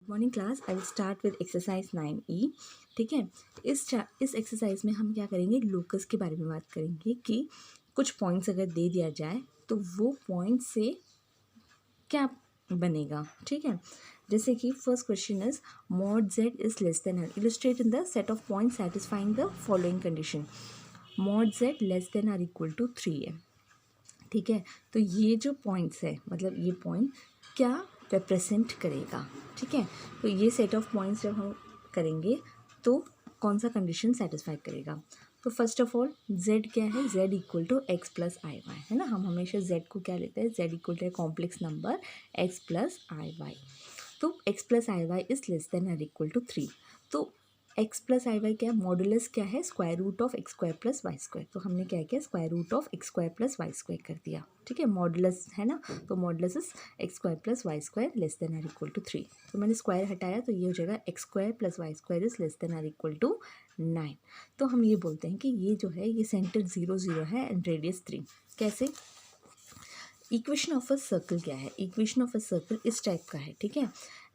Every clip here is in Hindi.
Morning class. I will start with exercise 9E। ठीक है, इस एक्सरसाइज में हम क्या करेंगे, लोकस के बारे में बात करेंगे कि कुछ पॉइंट्स अगर दे दिया जाए तो वो पॉइंट से क्या बनेगा। ठीक है, जैसे कि first question is mod Z is less than or, illustrate in the set of point satisfying the following condition. Mod Z less than are equal to 3 है। ठीक है, तो ये जो पॉइंट्स है, मतलब ये पॉइंट क्या रिप्रेजेंट करेगा। ठीक है, तो ये सेट ऑफ पॉइंट्स जब हम करेंगे तो कौन सा कंडीशन सेटिस्फाई करेगा। तो फर्स्ट ऑफ ऑल z क्या है, z equal to X plus I Y है ना। हम हमेशा z को क्या लेते हैं, z equal to complex number x plus I Y. तो x plus I Y is less than are equal to 3। तो x प्लस आई वाई क्या, मॉडुलस क्या है, square root of x square plus Y square. तो हमने क्या किया, square root of x square plus Y square कर दिया। ठीक है, मॉडुलस है ना, तो modulus is X square plus Y square less than are equal to 3। तो मैंने स्क्वायर हटाया तो ये हो जाएगा x square plus Y square is less than are equal to 9। तो हम ये बोलते हैं कि ये जो है ये सेंटर 0 0 है एंड रेडियस 3। कैसे, इक्वेशन ऑफ अ सर्कल क्या है, इक्वेशन ऑफ अ सर्कल इस टाइप का है। ठीक है,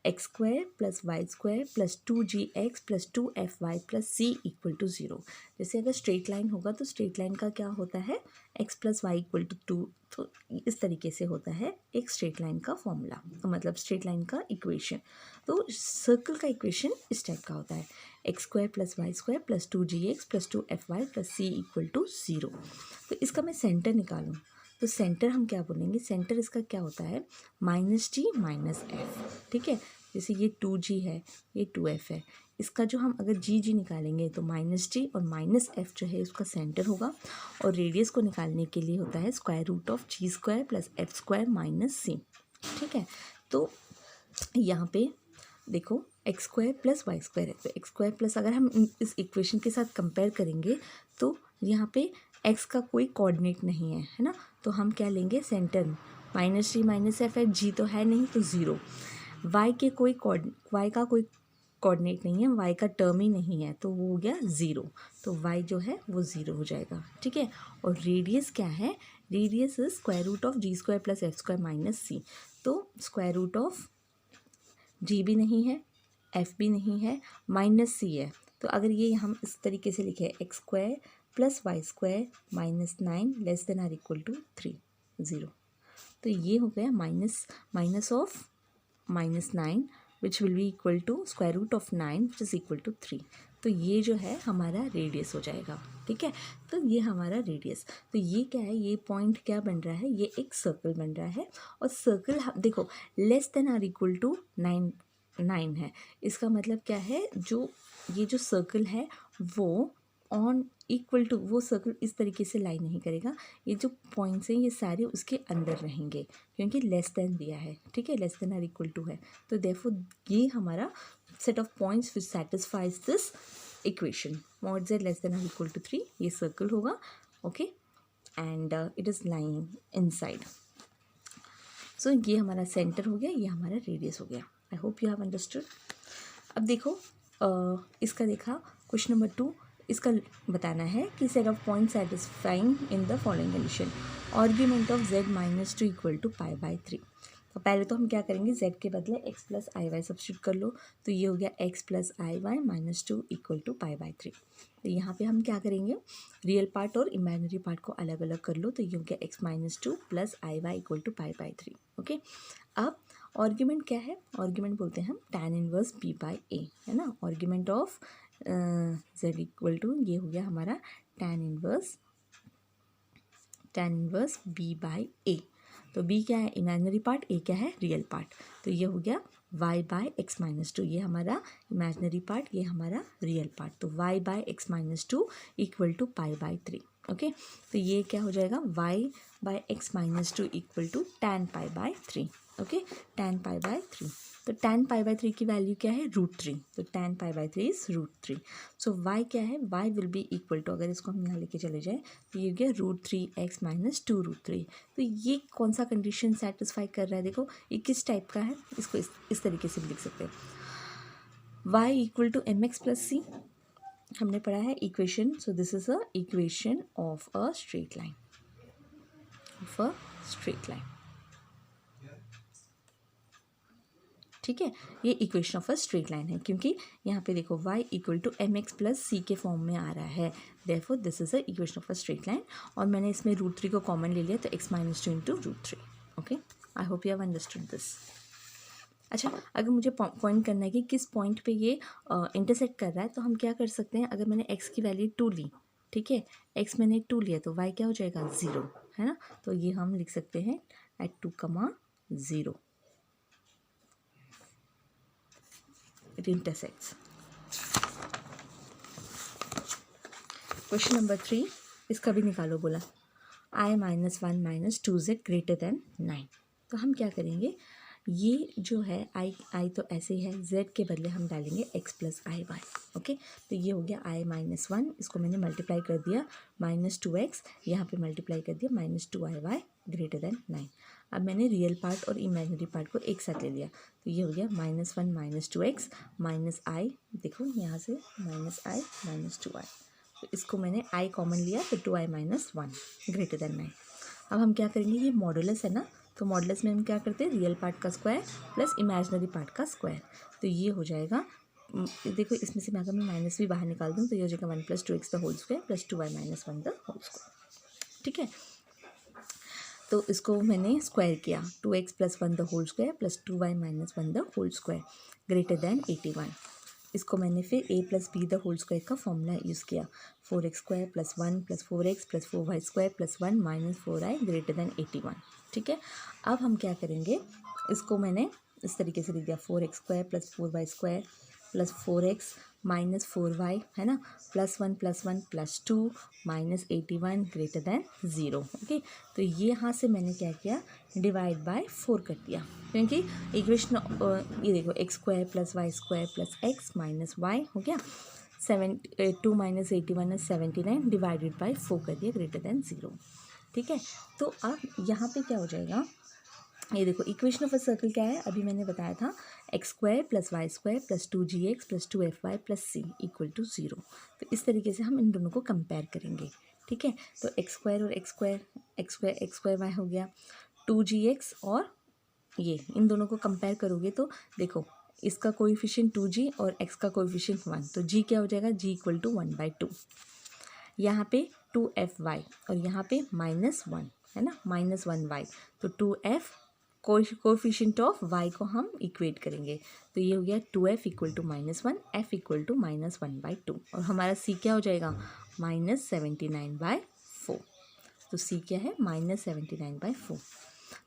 x square plus Y square plus 2gx plus 2fy plus c equal to 0। जैसे अगर स्ट्रेट लाइन होगा तो स्ट्रेट लाइन का क्या होता है, x plus Y equal to 2। तो इस तरीके से होता है एक स्ट्रेट लाइन का फॉर्मूला, तो मतलब स्ट्रेट लाइन का इक्वेशन। तो सर्कल का इक्वेशन इस टाइप का होता है, x square plus Y square plus 2gx plus 2fy plus c equal to 0। तो इसका मैं सेंटर निकालूँ तो सेंटर हम क्या बोलेंगे, सेंटर इसका क्या होता है, माइनस जी माइनस एफ। ठीक है, जैसे ये 2g है, ये 2f है, इसका जो हम अगर जी निकालेंगे तो माइनस जी और माइनस एफ जो है उसका सेंटर होगा। और रेडियस को निकालने के लिए होता है square root of G square plus F square minus C. ठीक है, तो यहाँ पे देखो X square plus Y square है, तो एक्स स्क्वायर प्लस अगर हम इस इक्वेशन के साथ कंपेयर करेंगे तो यहाँ पे एक्स का कोई कोऑर्डिनेट नहीं है ना। तो हम क्या लेंगे, सेंटर माइनस जी माइनस एफ है, जी तो है नहीं तो 0। वाई का कोई कोऑर्डिनेट नहीं है, वाई का टर्म ही नहीं है, तो वो हो गया 0। तो वाई जो है वो 0 हो जाएगा। ठीक है, और रेडियस क्या है, radius is square root of G square plus F square minus C. तो स्क्वायर रूट ऑफ जी भी नहीं है, एफ भी नहीं है, माइनस सी है। तो अगर ये हम इस तरीके से लिखे X square plus Y square minus 9 less than are equal to 3 0। तो ये हो गया minus of minus 9 which will be equal to square root of 9 which is equal to 3। तो ये जो है हमारा रेडियस हो जाएगा। ठीक है, तो ये हमारा रेडियस, तो ये क्या है, ये पॉइंट क्या बन रहा है, ये एक सर्कल बन रहा है। और सर्कल देखो less than are equal to 9 है, इसका मतलब क्या है, जो ये जो सर्कल है वो ऑन इक्वल टू, वो सर्कल इस तरीके से लाइन नहीं करेगा, ये जो पॉइंट्स हैं ये सारे उसके अंदर रहेंगे क्योंकि लेस देन दिया है। ठीक है, less than are equal to है, तो देयरफॉर ये हमारा set of points which satisfies this equation. Mod Z less than are equal to 3 ये सर्कल होगा। Okay, and it is lying inside. So ये हमारा सेंटर हो गया, ये हमारा रेडियस हो गया। I hope you have understood. अब देखो इसका देखा क्वेश्चन नंबर 2, इसका बताना है कि set of point satisfying in the following condition, argument of z minus 2 equal to pi by 3। तो पहले तो हम क्या करेंगे, z के बदले x प्लस आई वाई सब्सिट्यूट कर लो, तो ये हो गया x plus I Y minus 2 equal to pi by 3। तो यहाँ पे हम क्या करेंगे, रियल पार्ट और इमेजिनरी पार्ट को अलग अलग कर लो, तो ये हो गया x minus 2 plus I Y equal to pi by 3। Okay, अब आर्ग्यूमेंट क्या है, आर्ग्यूमेंट बोलते हैं हम tan inverse b by a है ना। Argument of z equal to, ये हो गया हमारा tan inverse b by a। तो b क्या है इमेजिनरी पार्ट, a क्या है रियल पार्ट। तो ये हो गया y बाई एक्स माइनस 2, ये हमारा इमेजिनरी पार्ट, ये हमारा रियल पार्ट। तो y by X minus 2 equal to pi by 3। Okay, तो ये क्या हो जाएगा, y by X minus 2 equal to tan pi by 3। Okay, tan pi by 3। तो tan पाई बाई 3 की वैल्यू क्या है, √3। तो tan pi by 3 is √3। So y क्या है, y will be equal to, अगर इसको हम यहाँ लेके चले जाए तो ये गया √3x माइनस 2√3। तो ये कौन सा कंडीशन सेटिस्फाई कर रहा है, देखो ये किस टाइप का है, इसको इस तरीके से भी लिख सकते हैं, y equal to mx plus c हमने पढ़ा है equation. So this is a equation of a straight line, of a straight line. ठीक है, ये equation of a straight line है, क्योंकि यहाँ पे देखो y equal to m x plus c के फॉर्म में आ रहा है, therefore this is a equation of a straight line. और मैंने इसमें √3 को कॉमन ले लिया, तो x minus 2 into √3। Okay, I hope you have understood this. अच्छा, अगर मुझे पॉइंट करना है कि किस पॉइंट पे ये इंटरसेक्ट कर रहा है, तो हम क्या कर सकते हैं, अगर मैंने x की वैल्यू 2 ली, ठीक है, x मैंने 2 लिया, तो y क्या हो जाएगा 0, है ना। तो ये हम लिख सकते हैं at 2, 0 it intersects. Question number 3, इसका भी निकालो बोला, i minus 1 minus 2z greater than 9। तो हम क्या करेंगे, ये जो है i तो ऐसे ही है, z के बदले हम डालेंगे x प्लस आई वाई। ओके, तो ये हो गया i माइनस 1, इसको मैंने मल्टीप्लाई कर दिया, माइनस 2x यहाँ पे मल्टीप्लाई कर दिया, माइनस 2i ग्रेटर देन 9। अब मैंने रियल पार्ट और इमेजिनरी पार्ट को एक साथ ले लिया, तो ये हो गया माइनस 1 माइनस 2x माइनस आई, देखो यहाँ से माइनस आई माइनस 2i, तो इसको मैंने i कॉमन लिया, तो 2i माइनस 1 ग्रेटर देन 9। अब हम क्या करेंगे, ये मॉडुलस है ना, तो मॉडुलस में हम क्या करते हैं, रियल पार्ट का स्क्वायर प्लस इमेजिनरी पार्ट का स्क्वायर, तो ये हो जाएगा, देखो इसमें से मैं अगर मैं माइनस भी बाहर निकाल दूँ, तो ये हो जाएगा 1 plus 2x the whole square plus 2i minus 1 the whole square. ठीक है, तो इसको मैंने स्क्वायर किया, 2x plus 1 the whole square plus 2y minus 1 the whole square greater than 81। इसको मैंने फिर a plus b the whole square का फॉर्मूला यूज़ किया, 4x square plus 1 plus 4x plus 4y square plus 1 minus 4i greater than 81। ठीक है, अब हम क्या करेंगे, इसको मैंने इस तरीके से लिख दिया, 4x square plus 4y square plus 4x minus 4y, है ना, plus 1 plus 2 minus 81 greater than 0। Okay, तो ये यहाँ से मैंने क्या किया, डिवाइड बाय 4 कर दिया, क्योंकि इक्वेशन ये देखो x square plus Y square plus x minus y हो गया, 2 माइनस 81 है 79 डिवाइडेड बाय 4 कर दिया ग्रेटर देन 0। ठीक है, तो अब यहाँ पे क्या हो जाएगा, ये देखो इक्वेशन ऑफ अ सर्कल क्या है, अभी मैंने बताया था, x square plus Y square plus 2gx plus 2fy plus c equal to 0। तो इस तरीके से हम इन दोनों को कंपेयर करेंगे। ठीक है, तो एक्स स्क्वायर और एक्स स्क्वायर वाई हो गया, 2gx और ये इन दोनों को कंपेयर करोगे तो देखो इसका कोएफिशिएंट 2g और x का कोएफिशिएंट 1, तो g क्या हो जाएगा, g इक्वल टू 1/2, यहाँ पे 2fy और यहाँ पे -1 है ना, -1y, तो 2f कोएफिशिएंट ऑफ y को हम इक्वेट करेंगे, तो ये हो गया 2f equal to -1, f equal to -1/2, और हमारा c क्या हो जाएगा, -79/4। तो c क्या है, -79/4।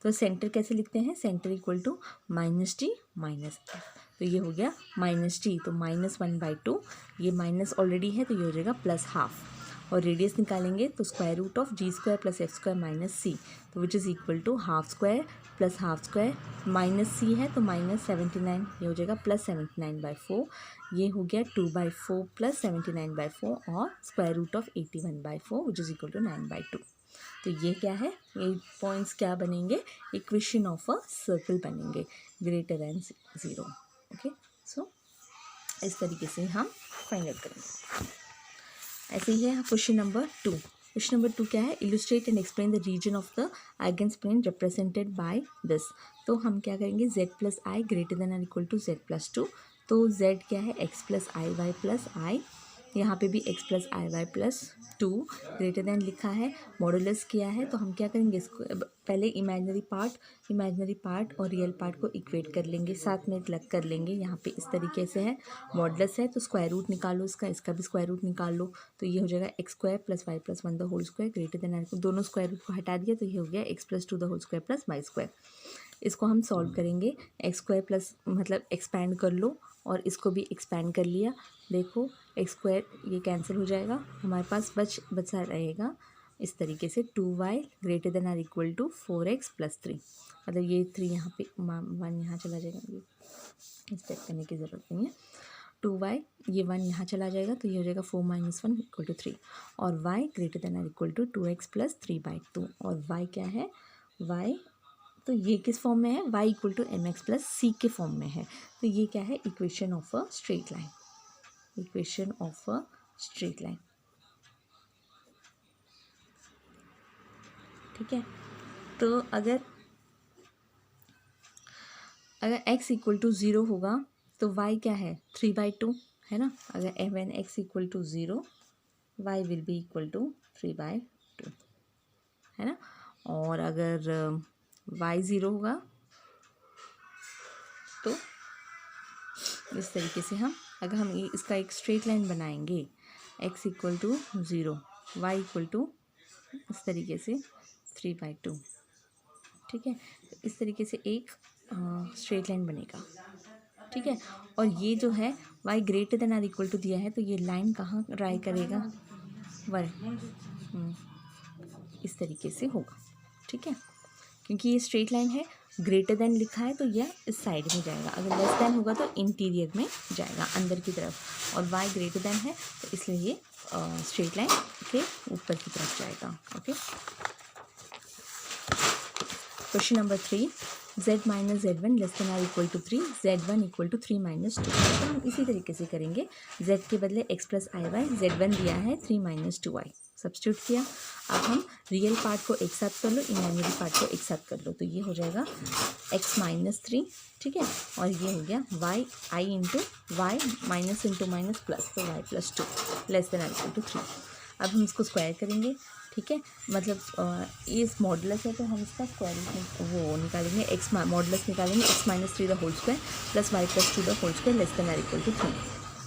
तो सेंटर कैसे लिखते हैं, centre equal to -t minus f, तो ये हो गया -t, तो -1/2, ये माइनस ऑलरेडी है, तो ये हो जाएगा +½ और रेडियस निकालेंगे तो square root of g square plus f square minus c, तो which is equal to ½ square plus ½ square minus c है तो -79, ये हो जाएगा +79/4, ये हो गया 2/4 प्लस 79/4 और square root of 81/4 which is equal to 9/2। तो ये क्या है, ये पॉइंट्स क्या बनेंगे, इक्वेशन ऑफ अ सर्कल बनेंगे ग्रेटर देन 0। ओके, सो इस तरीके से हम फाइंड आउट करेंगे। ऐसे ही है क्वेश्चन नंबर 2। क्वेश्चन नंबर 2 क्या है, illustrate and explain the region of the Argand represented by this. तो हम क्या करेंगे, z plus i greater than और इक्वल टू z प्लस 2, तो z क्या है, x plus I y plus i, यहाँ पे भी x प्लस आई वाई प्लस 2 ग्रेटर देन लिखा है, मॉडुलस किया है, तो हम क्या करेंगे, इसको पहले इमेजिनरी पार्ट और रियल पार्ट को इक्वेट कर लेंगे, साथ में लग कर लेंगे, यहाँ पे इस तरीके से है, मॉडुलस है तो स्क्वायर रूट निकालो इसका भी स्क्वायर रूट निकाल लो, तो ये हो जाएगा x square plus y plus 1 the whole square greater than, दोनों स्क्वायर रूट को हटा दिया, तो ये हो गया x plus 2 the whole square plus Y square. इसको हम सॉल्व करेंगे, एक्स स्क्वायर प्लस मतलब एक्सपैंड कर लो और इसको भी एक्सपैंड कर लिया, देखो एक्स स्क्वायर ये कैंसिल हो जाएगा, हमारे पास बचा रहेगा इस तरीके से 2y greater than are equal to 4x plus 3, मतलब ये 3 यहाँ पे 1 यहाँ चला जाएगा, ये स्टेप करने की ज़रूरत नहीं है, 2y ये 1 यहाँ चला जाएगा, तो ये हो जाएगा 4 - 1 इक्वल टू 3, और y greater than are equal to 2x plus 3/2, और y क्या है, y तो ये किस फॉर्म में है, y equal to mx plus c के फॉर्म में है, तो ये क्या है, equation of a straight line, equation of a straight line. ठीक है, तो अगर अगर x इक्वल टू 0 होगा तो y क्या है 3/2 है ना। अगर when x equal to 0 y will be equal to 3/2 है ना। और अगर y 0 होगा तो इस तरीके से हम अगर हम इसका एक स्ट्रेट लाइन बनाएंगे x equal to 0 y equal to इस तरीके से 3/2 ठीक है। तो इस तरीके से एक स्ट्रेट लाइन बनेगा ठीक है। और ये जो है y greater than are equal to दिया है तो ये लाइन कहाँ राय करेगा इस तरीके से होगा ठीक है। क्योंकि ये स्ट्रेट लाइन है ग्रेटर देन लिखा है तो यह इस साइड में जाएगा, अगर लेस देन होगा तो इंटीरियर में जाएगा अंदर की तरफ, और y ग्रेटर देन है तो इसलिए ये स्ट्रेट लाइन के ऊपर की तरफ जाएगा okay. Question number 3 z minus z1 less than are equal to 3 z1 equal to 3 minus 2। तो हम इसी तरीके से करेंगे, z के बदले x प्लस आई वाई, z1 दिया है 3 माइनस 2y सब्स्टिट्यूट किया। अब हम रियल पार्ट को एक साथ कर लो, इमेजिनरी पार्ट को एक साथ कर लो, तो ये हो जाएगा x माइनस 3 ठीक है, और ये हो गया y i into y minus into minus plus, तो y plus 2 less than are equal to 3। अब हम इसको स्क्वायर करेंगे ठीक है, मतलब ये इस मॉडुलस है तो हम इसका स्क्वायर वो निकालेंगे, एक्स मॉडुलस निकालेंगे x minus 3 the whole square plus y plus 2 the whole square less than are equal to 3।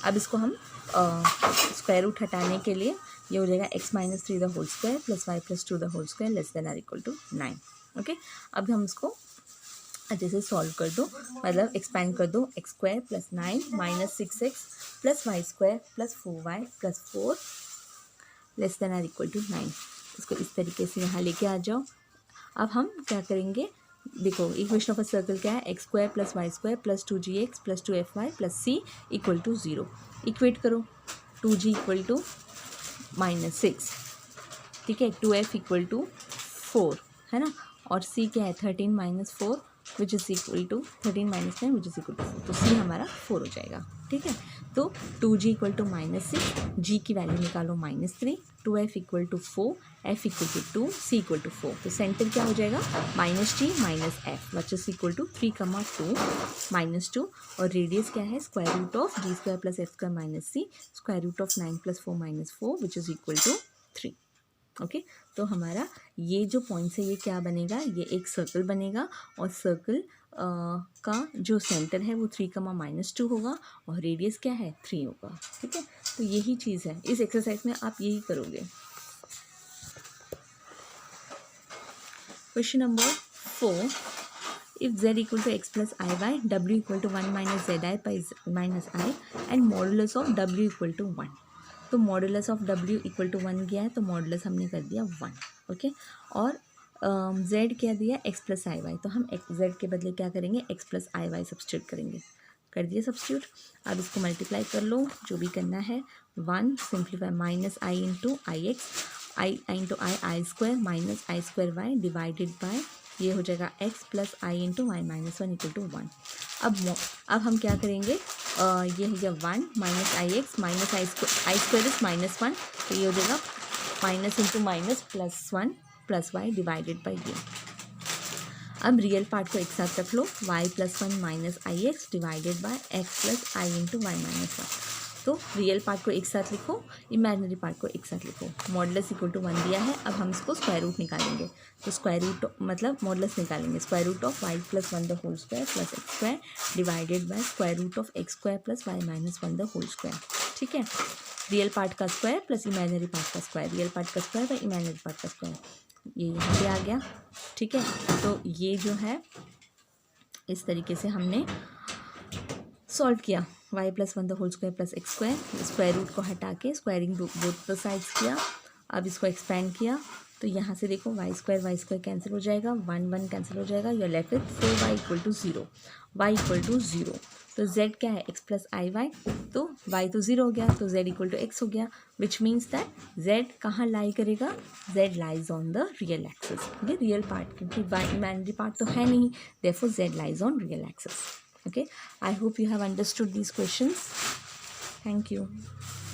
अब इसको हम स्क्वायर रूट हटाने के लिए ये हो जाएगा x minus 3 the whole square plus y plus 2 the whole square less than are equal to 9 okay. अब हम इसको अच्छे से सॉल्व कर दो, मतलब एक्सपैंड कर दो, x square plus 9 minus 6x plus Y square plus 4y plus 4 less than are equal to 9। इसको इस तरीके से यहाँ लेके आ जाओ। अब हम क्या करेंगे, देखो इक्वेशन ऑफ अ सर्कल क्या है, x square plus Y square plus 2gx plus 2fy plus c equal to 0। Equate करो, 2g इक्वल टू माइनस 6 ठीक है, 2f इक्वल टू 4 है ना, और c क्या है 13 minus 4 which is equal to 13 minus 9 which is equal to 4, तो c हमारा 4 हो जाएगा ठीक है। तो 2g equal to minus 6, g की वैल्यू निकालो minus 3, 2f equal to 4, f equal to 2, c equal to 4, तो सेंटर क्या हो जाएगा minus g minus f which is equal to 3,2 minus 2, और रेडियस क्या है square root of g square plus f square minus c square root of 9 plus 4 minus 4 which is equal to 3 okay. तो हमारा ये जो पॉइंट है ये क्या बनेगा, ये एक सर्कल बनेगा, और सर्कल का जो सेंटर है वो 3,-2 होगा, और रेडियस क्या है 3 होगा ठीक है। तो यही चीज़ है इस एक्सरसाइज में, आप यही करोगे। Question number 4, if z equal to x plus iy, w equal to 1 minus zi by minus i and modulus of w equal to 1। तो modulus of w equal to 1 गया है तो मॉडुलस हमने कर दिया 1 ओके, और z क्या दिया x प्लस आई वाई, तो हम z के बदले क्या करेंगे x प्लस आई वाई सब्स्टिट्यूट करेंगे, कर दिया सब्स्टिट्यूट। अब इसको मल्टीप्लाई कर लो जो भी करना है, 1 simplify minus i into i x, i into i square minus i square y divided by ये हो जाएगा x plus i into y minus 1 equal to 1। अब हम क्या करेंगे, ये हो गया 1 minus i x minus i square is minus 1, तो ये हो जाएगा minus into minus plus 1 plus y divided by ये। अब रियल पार्ट को एक साथ रख लो, y plus 1 minus i x divided by x plus i into y minus 1। तो रियल पार्ट को एक साथ लिखो, इमेजिनरी पार्ट को एक साथ लिखो। मॉडुलस इक्वल टू 1 दिया है, अब हम इसको स्क्वायर रूट निकालेंगे, तो स्क्वायर रूट मतलब मॉडुलस निकालेंगे, square root of y plus 1 the whole square plus x square divided by square root of x square plus y minus 1 the whole square ठीक है। रियल पार्ट का स्क्वायर प्लस इमेजिनरी पार्ट का स्क्वायर, रियल पार्ट का स्क्वायर और इमेजिनरी पार्ट का स्क्वायर, ये यहाँ पे आ गया ठीक है। तो ये जो है इस तरीके से हमने सॉल्व किया, y plus 1 the whole square plus x square, square root को हटा के स्क्वायरिंग बोथ द साइड्स किया। अब इसको एक्सपेंड किया तो यहाँ से देखो y स्क्वायर कैंसिल हो जाएगा, 1 1 कैंसिल हो जाएगा, you are left with 4y equal to 0, y equal to 0। तो z क्या है x प्लस आई वाई, तो y तो 0 हो गया तो z इक्वल टू x हो गया, विच मीन्स दैट z कहाँ लाई करेगा, z lies on the real axis, ये रियल पार्ट, क्योंकि y इमेजिनरी पार्ट तो है नहीं, therefore z lies on real axis. Okay, I hope you have understood these questions. Thank you.